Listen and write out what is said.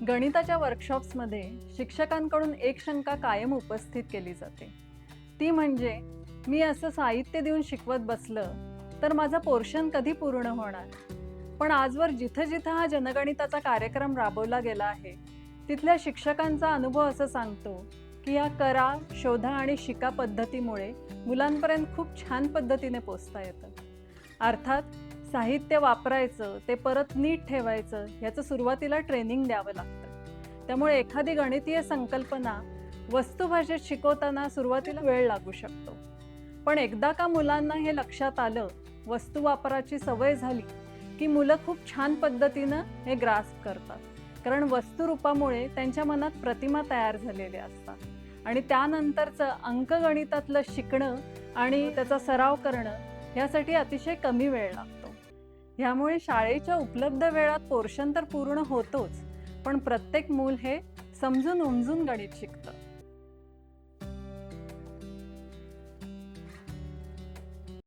गणिताच्या वर्कशॉप्समध्ये शिक्षकांकडून एक शंका कायम उपस्थित केली जाते. ती म्हणजे मी असं साहित्य देऊन शिकवत बसलं तर माझा पोर्शन कधी पूर्ण होणार. पण आजवर जिथं जिथं हा जनगणिताचा कार्यक्रम राबवला गेला आहे तिथल्या शिक्षकांचा अनुभव असं सांगतो की या करा, शोधा आणि शिका पद्धतीमुळे मुलांपर्यंत खूप छान पद्धतीने पोचता येतं. अर्थात साहित्य वापरायचं, ते परत नीट ठेवायचं याचं सुरुवातीला ट्रेनिंग द्यावं लागतं. त्यामुळे एखादी गणितीय संकल्पना वस्तुभाषेत शिकवताना सुरुवातीला वेळ लागू शकतो. पण एकदा का मुलांना हे लक्षात आलं, वस्तू वापराची सवय झाली की मुलं खूप छान पद्धतीनं हे ग्रास्प करतात. कारण वस्तुरूपामुळे त्यांच्या मनात प्रतिमा तयार झालेल्या असतात आणि त्यानंतरचं अंकगणितातलं शिकणं आणि त्याचा सराव करणं यासाठी अतिशय कमी वेळ लागतो. ह्यामुळे शाळेच्या उपलब्ध वेळात पोर्शन तर पूर्ण होतोच, पण प्रत्येक मूल हे समजून उमजून गणित शिकतं.